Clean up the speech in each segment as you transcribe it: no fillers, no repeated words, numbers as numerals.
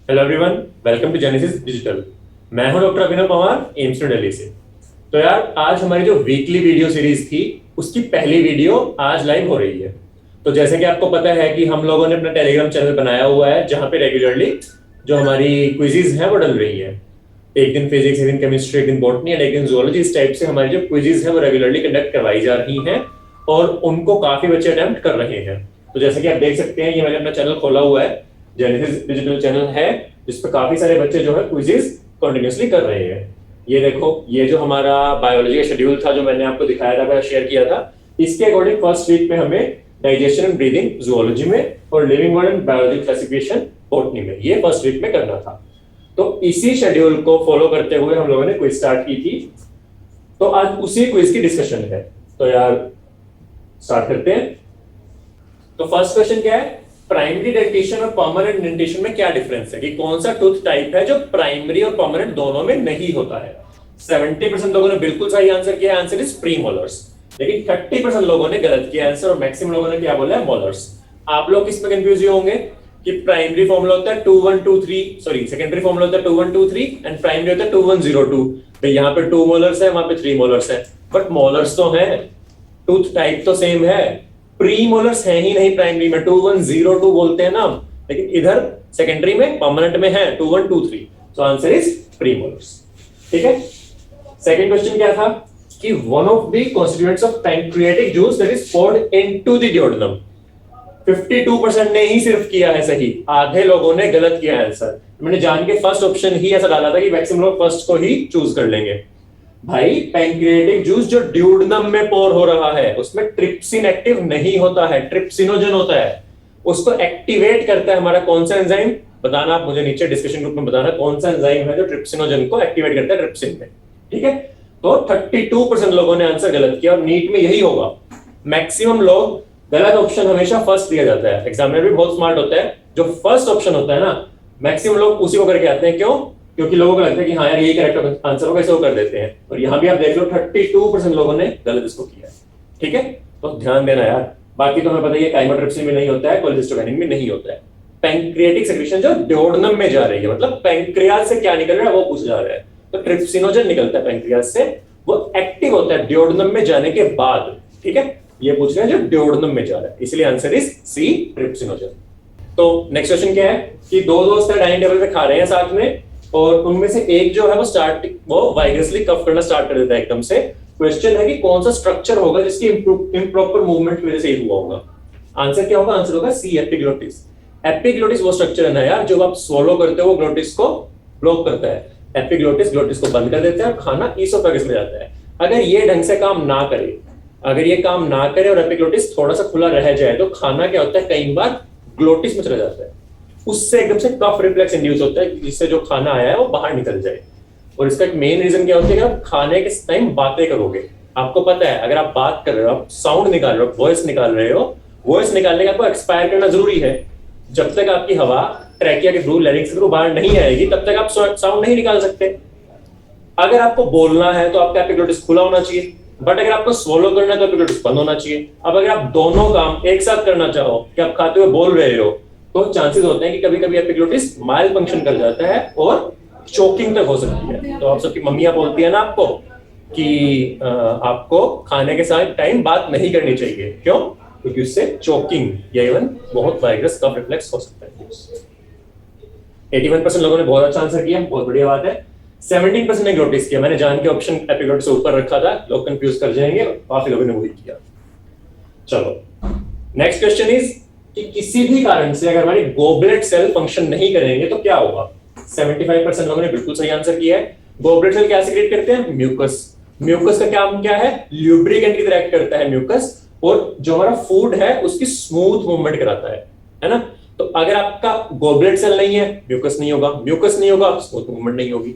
Hello everyone, welcome to genesis digital. मैं हूं doctor Abhinav Pawar, AIIMS new Delhi से। तो यार, आज हमारी जो वीकली वीडियो सीरीज थी उसकी पहली वीडियो आज लाइव हो रही है। तो जैसे कि आपको पता है कि हम लोगों ने अपना टेलीग्राम चैनल बनाया हुआ है जहां पे रेगुलरली जो हमारी क्विजीज हैं वो डल रही है। एक दिन फिजिक्स, एक दिन केमिस्ट्री, एक दिन बॉटनी और एक दिन जूलॉजी, इस टाइप से हमारी जो क्विजीज हैं वो रेगुलरली कंडक्ट करवाई जा रही हैं और उनको काफी बच्चे अटेम्प्ट कर रहे हैं। तो जैसे कि आप देख सकते हैं, ये मैंने अपना चैनल खोला हुआ है, जेनेसिस डिजिटल चैनल है, जिस पर काफी सारे बच्चे जो है क्विजीज कंटिन्यूअसली कर रहे हैं। ये देखो, ये जो हमारा बायोलॉजी का शेड्यूल था जो मैंने आपको दिखाया था, शेयर किया था, इसके अकॉर्डिंग फर्स्ट वीक में हमें डाइजेशन एंड ब्रीदिंग जूलॉजी में और living world and biology classification botany में, ये फर्स्ट वीक में करना था। तो इसी शेड्यूल को फॉलो करते हुए हम लोगों ने क्विज स्टार्ट की थी। तो आज उसी क्विज की डिस्कशन है। तो यार स्टार्ट करते हैं। तो फर्स्ट क्वेश्चन क्या है, प्राइमरी डेंटेशन और परमानेंट डेंटेशन में क्या डिफरेंस है, कि कौन सा टूथ टाइप है जो प्राइमरी और परमानेंट दोनों में नहीं होता है। 70% लोगों ने बिल्कुल सही आंसर किया, आंसर इज प्रीमोलर्स। लेकिन 30% लोगों ने गलत किया आंसर और मैक्सिमम लोगों ने क्या बोला है, मोलर्स। आप लोग किसमें कंफ्यूज होंगे कि प्राइमरी फॉर्मूला होता है 2123, सॉरी सेकेंडरी फॉर्मूला होता है 2123 एंड प्राइमरी होता है 2102। तो यहाँ पे 2 मोलर्स है, वहां पे 3 मोलर्स है, बट मोलर्स तो है, टूथ टाइप तो सेम है। प्रीमोलर्स है ही नहीं प्राइमरी में, 2102 बोलते हैं ना, लेकिन इधर सेकेंडरी में परमानेंट में है 2123। So answer is premolars. ठीक है। सेकंड क्वेश्चन क्या था कि one of the constituents of pancreatic juice that is poured into the duodenum. 52% ने ही सिर्फ किया है सही, आधे लोगों ने गलत किया है आंसर। मैंने जान के फर्स्ट ऑप्शन ही ऐसा डाला था कि मैक्सिमम लोग फर्स्ट को ही चूज कर लेंगे। भाई, पैंक्रियाटिक जूस जो ड्यूडेनम में पोर हो रहा है उसमें ट्रिप्सिन एक्टिव नहीं होता है, ट्रिप्सिनोजन होता है। उसको एक्टिवेट करता है हमारा कौन सा एंजाइम, बताना आप मुझे नीचे डिस्कशन ग्रुप में बताना कौन सा एंजाइम है जो ट्रिप्सिनोजन को एक्टिवेट करता है ट्रिप्सिन में। ठीक है। तो 32% लोगों ने आंसर गलत किया और नीट में यही होगा। मैक्सिमम लोग गलत ऑप्शन हमेशा फर्स्ट दिया जाता है। एग्जामिनर भी बहुत स्मार्ट होता है, जो फर्स्ट ऑप्शन होता है ना, मैक्सिमम लोग उसी को करके आते हैं। क्यों? क्योंकि लोगों को लगता है कि हाँ यार यही करेक्ट आंसर होगा, इसे वो कर देते हैं। और यहाँ भी आप देख लो 32% लोगों ने गलत इसको किया है। ठीक है। तो ध्यान देना यार। बाकी तो हमें पता है काइमोट्रिप्सिन में नहीं होता है, कोलेसिस्टोकाइनिन में नहीं होता है। पैंक्रियाटिक सेक्रेशन जो ड्यूडेनम में जा रही है, मतलब पैंक्रियाज से क्या निकल रहा है वो पूछ जा रहा है। तो ट्रिप्सिनोजन निकलता है पैंक्रियाज से, वो एक्टिव होता है ड्यूडेनम में जाने के बाद। ठीक है। ये पूछ रहे हैं जो ड्यूडेनम में जा रहा है, इसलिए आंसर इज सी, ट्रिप्सिनोजन। तो नेक्स्ट क्वेश्चन क्या है कि दो दोस्त डाइनिंग टेबल पे खा रहे हैं साथ में और उनमें से एक जो है वो वाइगसली कफ करना स्टार्ट कर देता है एकदम से। क्वेश्चन है कि कौन सा स्ट्रक्चर होगा जिसकी इम्प्रॉपर मूवमेंट की वजह से हुआ होगा। आंसर क्या होगा? आंसर होगा सी, एपिग्लोटिस। एपिग्लोटिस वो स्ट्रक्चर है ना यार, जो आप स्वॉलो करते हो वो ग्लोटिस को ब्लॉक करता है। एपिग्लोटिस ग्लोटिस को बंद कर देता है और खाना ईसोफेगस में जाता है। अगर ये ढंग से काम ना करे, अगर ये काम ना करे और एपिग्लोटिस थोड़ा सा खुला रह जाए तो खाना क्या होता है, कई बार ग्लोटिस में चला जाता है। उससे एकदम से कफ रिफ्लेक्स इंड्यूस होता है जिससे जो खाना आया है वो बाहर निकल जाए। और इसका एक मेन रीजन क्या होता है कि आप खाने के टाइम बातें करोगे। आपको पता है अगर आप बात कर रहे हो, आप साउंड निकाल रहे हो, वॉइस निकाल रहे हो, वॉइस निकालने का आपको एक्सपायर करना जरूरी है। जब तक आपकी हवा ट्रैकिया के थ्रू, लैरिंक्स के थ्रू बाहर नहीं आएगी तब तक आप साउंड नहीं निकाल सकते। अगर आपको बोलना है तो आपका एपिग्लोटिस खुला होना चाहिए, बट अगर आपको स्वॉलो करना है तो एपिग्लोटिस बंद होना चाहिए। अब अगर आप दोनों काम एक साथ करना चाहो कि आप खाते हुए बोल रहे हो तो चांसेस होते हैं कि कभी कभी एपिग्लोटिस माइल फंक्शन कर जाता है और चोकिंग तक हो सकती है। तो आप सबकी मम्मियां बोलती है ना आपको कि आपको खाने के साथ टाइम बात नहीं करनी चाहिए। क्यों? क्योंकि उससे चोकिंग या इवन बहुत वाइगस कफ रिफ्लेक्स हो सकता है। 81% लोगों ने बहुत अच्छा आंसर किया, बहुत बढ़िया बात है। 17% ने ग्लोटिस किया। मैंने जान के ऑप्शन एपिग्लोटिस ऊपर रखा था, लोग कंफ्यूज कर जाएंगे, काफी लोगों ने वही किया। चलो नेक्स्ट क्वेश्चन इज कि किसी भी कारण से अगर हमारी गोबलेट सेल फंक्शन नहीं करेंगे तो क्या होगा। 75% लोगों ने बिल्कुल सही आंसर किया है। गोबलेट सेल क्या सीक्रेट करते हैं? म्यूकस। म्यूकस का काम क्या है? ल्यूब्रिकेंट की तरह एक्ट करता है म्यूकस, और जो हमारा फूड है उसकी स्मूथ मूवमेंट कराता है ना। तो अगर आपका गोबलेट सेल नहीं है, म्यूकस नहीं होगा, म्यूकस नहीं होगा, स्मूथ मूवमेंट नहीं होगी।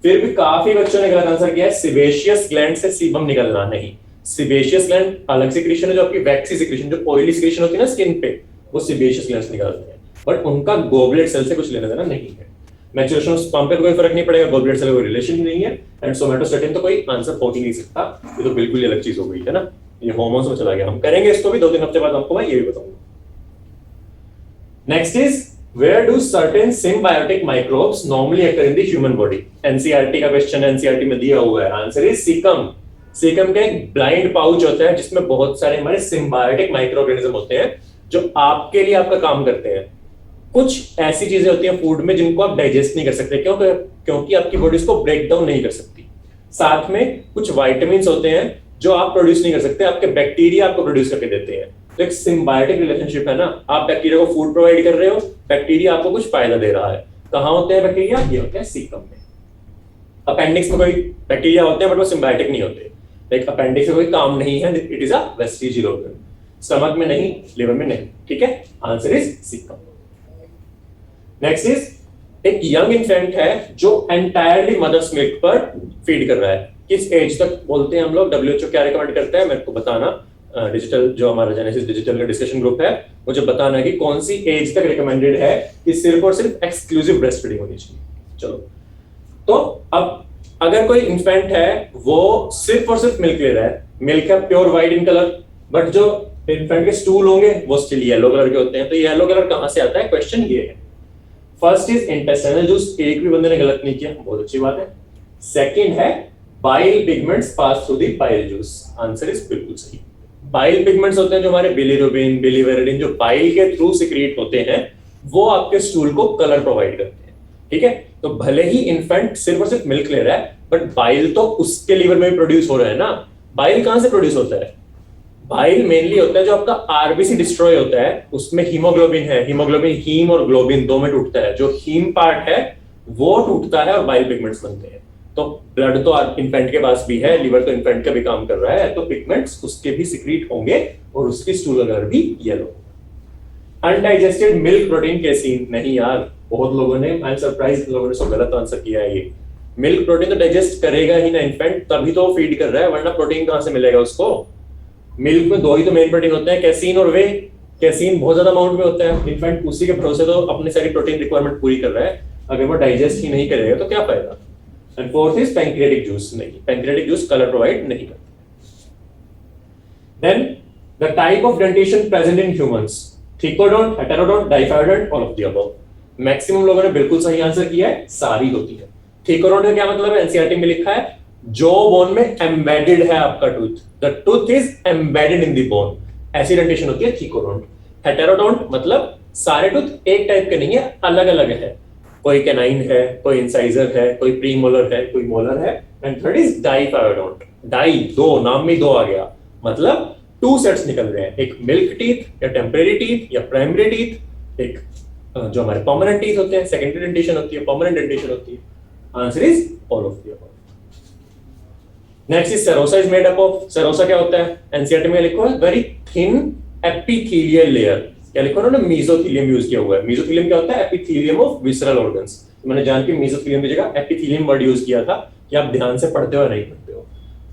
फिर भी काफी बच्चों ने गलत आंसर किया है, सिबेशियस ग्लैंड से सीबम निकलना नहीं। सिबेशियस ग्लैंड अलग सिक्रीशन है, जो आपकी वैक्सी सिक्रीशन, जो ऑयली सिक्रीशन होती है ना स्किन पे, वो सिबेशियस ग्लैंड से निकलते हैं, बट उनका गोबलेट सेल से कुछ लेना देना नहीं है। मैच्योरेशन ऑफ स्पर्म पे कोई फर्क नहीं पड़ेगा, गोबलेट सेल कोई रिलेशन ही नहीं है। एंड सोमेटोस्टेटिन तो कोई आंसर हो ही नहीं सकता, ये तो बिल्कुल ही अलग चीज हो गई है ना, ये हार्मोन्स में चला गया। हम करेंगे इसको भी 2-3 हफ्ते बाद, आपको मैं ये भी बताऊंगा। Next is where do certain symbiotic microbes normally occur in the human body? NCERT का क्वेश्चन एनसीईआरटी में दिया हुआ है। Answer is caecum. सीकम का एक ब्लाइंड पाउच होता है जिसमें बहुत सारे हमारे सिम्बायोटिक माइक्रो ऑर्गेनिज्म होते हैं जो आपके लिए आपका काम करते हैं। कुछ ऐसी चीजें होती हैं फूड में जिनको आप डाइजेस्ट नहीं कर सकते, क्योंकि आपकी बॉडी इसको ब्रेक डाउन नहीं कर सकती। साथ में कुछ वाइटामिन होते हैं जो आप प्रोड्यूस नहीं कर सकते, आपके बैक्टीरिया आपको प्रोड्यूस करके देते हैं। तो एक सिम्बायोटिक रिलेशनशिप है ना, आप बैक्टीरिया को फूड प्रोवाइड कर रहे हो, बैक्टीरिया आपको कुछ फायदा दे रहा है। कहाँ होते हैं बैक्टीरिया? ये होते हैं सीकम में। अपेंडिक्स में कोई बैक्टीरिया होते हैं बट वो सिम्बायोटिक नहीं होते। लाइक अपेंडिक्स में कोई काम नहीं है, it is a vestigial organ. Stomach में नहीं, लिवर में नहीं, ठीक है। Answer is caecum. Next is एक यंग इन्फेंट है जो एंटायरली मदर्स मिल्क पर फीड कर रहा है। किस एज तक बोलते हैं हम लोग? डब्ल्यूएचओ क्या रिकमेंड करता है मेरे को बताना। डिजिटल जो हमारा जेनेसिस डिजिटल का डिस्कशन ग्रुप है, मुझे बताना है कि कौन सी एज तक रिकमेंडेड है कि सिर्फ और सिर्फ एक्सक्लूसिव ब्रेस्ट फीडिंग होनी चाहिए। चलो, तो अब अगर कोई इन्फेंट है वो सिर्फ और सिर्फ मिल्क ले रहा है, मिल्क है pure white in colour, but जो इन्फेंट के स्टूल होंगे वो स्टिल येलो कलर के होते हैं। तो येलो कलर कहां से आता है? क्वेश्चन ये है। फर्स्ट इज इंटेस्टाइनल जूस, एक भी बंदे ने गलत नहीं किया, बहुत अच्छी बात है। सेकंड है bile pigments pass through the bile juice, answer is बिल्कुल सही। बाइल पिगमेंट्स होते हैं जो हमारे बिलिरुबिन, बिलिवेरिडिन, जो बाइल के थ्रू सिक्रीट होते हैं, वो आपके स्टूल को कलर प्रोवाइड करते हैं, ठीक है। तो भले ही इन्फेंट सिर्फ और सिर्फ मिल्क ले रहा है, बट बाइल तो उसके लीवर में भी प्रोड्यूस हो रहा है ना। बाइल कहां से प्रोड्यूस होता है? बाइल मेनली होता है जो आपका आरबीसी डिस्ट्रॉय होता है, उसमें हीमोग्लोबिन है। हीमोग्लोबिन हीम और ग्लोबिन दो में टूटता है, जो हीम पार्ट है वो टूटता है और बाइल पिगमेंट्स बनते हैं। तो ब्लड तो इन्फेंट के पास भी है, लिवर तो इन्फेंट का भी काम कर रहा है, तो पिगमेंट्स उसके भी सिक्रीट होंगे और उसकी स्टूल कलर भी yellow. Undigested milk protein casein, नहीं यार, बहुत लोगों ने, आई एम सरप्राइज, लोगों ने सब गलत आंसर किया है। ये मिल्क प्रोटीन तो डाइजेस्ट करेगा ही ना इन्फेंट, तभी तो फीड कर रहा है, वरना प्रोटीन कहां से मिलेगा उसको? मिल्क में दो ही तो मेन प्रोटीन होते हैं, कैसीन और वे। कैसीन बहुत ज्यादा अमाउंट में होता है, इन्फेंट उसी के भरोसे तो अपनी सारी प्रोटीन रिक्वायरमेंट पूरी कर रहा है। अगर वो डाइजेस्ट ही नहीं करेगा तो क्या फायदा? And fourth is pancreatic juice, नहीं, पैंक्रियाटिक जूस कलर प्रोवाइड नहीं करता। Then the type of dentition present in humans, thecodont, heterodont, diphyodont, all of the above. Maximum लोगों ने बिल्कुल सही आंसर किया है, सारी होती है। थिकोडोंट का क्या मतलब है? एनसीईआरटी में लिखा है जो बोन में एम्बेडेड है आपका tooth, the tooth is embedded in the bone, ऐसी डेंटेशन होती है थिकोडोंट। हेटेरोडोंट मतलब सारे टूथ एक टाइप के नहीं है, अलग अलग है, कोई कैनाइन है, कोई इंसाइजर है, कोई प्रीमोलर है, कोई मोलर है। एंड थर्ड इज डाइफाइडोंट, डाई दो, नाम में दो आ गया, मतलब टू सेट्स निकल रहे हैं, एक मिल्क टीथ या टेम्परेरी टीथ या प्राइमरी टीथ, एक जो हमारे परमानेंट टीथ होते हैं, सेकेंडरी डेंटेशन होती है, परमानेंट डेंटेशन होती है। Answer is all of the above. Next is serosa is made up of, serosa क्या होता है? एनसीईआरटी में लिखा है वेरी थिन एपिथेलियल लेयर, क्या लिखा है उन्होंने? मेसोथेलियम यूज किया हुआ है। मेसोथेलियम क्या होता है? Epithelium of visceral organs. तो मैंने जान के मेसोथेलियम की जगह एपिथेलियम वर्ड यूज किया था कि आप ध्यान से पढ़ते हो या नहीं पढ़ते हो।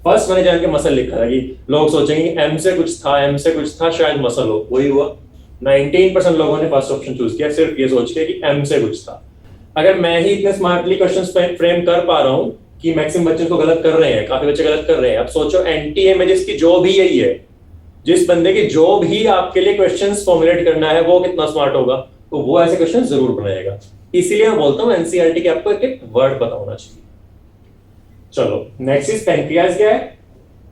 फर्स्ट मैंने जान के मसल लिखा था कि लोग सोचेंगे एम से कुछ था, एम से कुछ था, शायद मसल हो, वही हुआ। 19% लोगों ने फर्स्ट ऑप्शन चूज किया सिर्फ ये सोच के कि एम से कुछ था। अगर मैं ही इतने स्मार्टली क्वेश्चंस फ्रेम कर पा रहा हूं कि मैक्सिमम बच्चे को गलत कर रहे हैं, काफी बच्चे गलत कर रहे हैं, अब सोचो एंटी इमेजेस की जॉब ही यही है, जिस बंदे की जॉब ही आपके लिए क्वेश्चंस फॉर्मुलेट करना है, वो कितना स्मार्ट होगा, तो वो ऐसे क्वेश्चन जरूर बनाएगा। इसीलिए मैं बोलता हूं एनसीईआरटी के आपको एक वर्ड पता होना चाहिए। चलो नेक्स्ट इज पैंक्रियाज क्या है?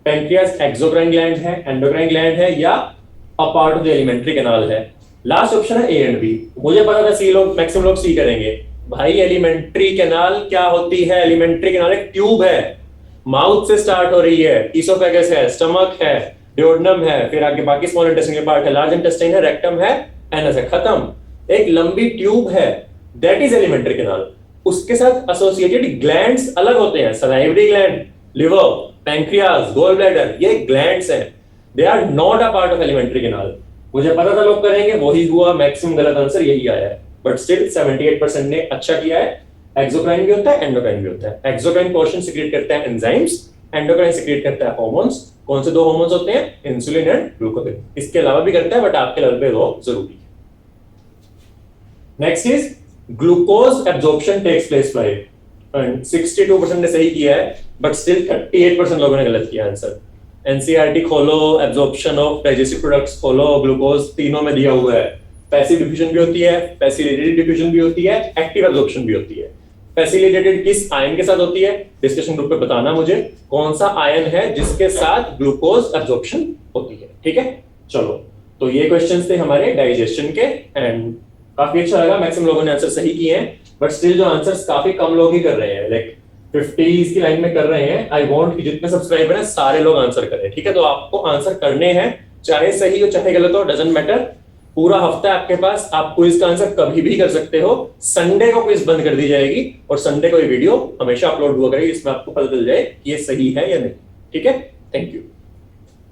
पैंक्रियाज एक्सोक्राइन ग्लैंड है, एंडोक्राइन ग्लैंड है, या अ part of the alimentary canal है? लास्ट ऑप्शन है ए एंड बी। मुझे पता था सी लोग, मैक्सिमम लोग सी करेंगे। भाई एलिमेंट्री कैनाल क्या होती है? एलिमेंट्री कैनाल एक ट्यूब है, माउथ से स्टार्ट हो रही है, इसोफेगस है, स्टमक है, डियोडनम है, फिर आगे बाकी स्मॉल इंटेस्टाइन के पार्ट है, लार्ज इंटेस्टाइन है, रेक्टम है, एनस है, खत्म। एक लंबी ट्यूब है, दैट इज एलिमेंट्री कैनाल। उसके साथ एसोसिएटेड ग्लैंड्स अलग होते हैं, salivary gland, liver, pancreas, gall bladder, ये ग्लैंड्स हैं, they are not a part of alimentary canal. मुझे पता था लोग करेंगे, वही हुआ, मैक्सिमम गलत आंसर यही आया है, बट स्टिल 78% ने अच्छा किया है। एक्सोक्राइन भी होता है, एंडोक्राइन भी होता है। एक्सोक्राइन पोर्शन सिक्रीट करता है एंजाइम्स, एंडोक्राइन सिक्रीट करता है हार्मोन्स। कौन से दो हार्मोन्स होते हैं? Insulin and glucagon. इसके अलावा भी करता है, बट आपके लेवल पे वो जरूरी है। Next is glucose absorption takes place by, 62% ने सही किया है, बट स्टिल 38% लोगों ने गलत किया आंसर। एनसीईआरटी खोलो, एब्जॉर्प्शन ऑफ डाइजेस्टिव प्रोडक्ट्स खोलो, ग्लूकोज तीनों में दिया हुआ है। पैसिव डिफ्यूजन भी होती है, पैसिलिटेटेड डिफ्यूजन भी होती है, एक्टिव एब्जॉर्प्शन भी होती है। पैसिलिटेटेड किस आयन के साथ होती है, डिस्कशन ग्रुप पे बताना मुझे कौन सा आयन है जिसके साथ ग्लूकोज एब्जॉर्प्शन होती है। ठीक है, चलो तो ये क्वेश्चंस थे हमारे डाइजेशन के, एंड काफी अच्छा लगा, मैक्सिमम लोगों ने आंसर सही किए हैं, बट स्टिल जो आंसर्स काफी कम लोग ही कर रहे हैं, लाइक 50s की लाइन में कर रहे हैं। आई वांट कि जितने सब्सक्राइबर हैं सारे लोग आंसर करें। ठीक है, तो आपको आंसर करने हैं, चाहे सही हो चाहे गलत हो, डजंट मैटर। पूरा हफ्ता आपके पास, आप क्विज का आंसर कभी भी कर सकते हो। संडे को क्विज बंद कर दी जाएगी और संडे को ये वीडियो हमेशा अपलोड हुआ करेगी, इसमें आपको पता चल जाए कि ये सही है या नहीं। ठीक है, थैंक यू।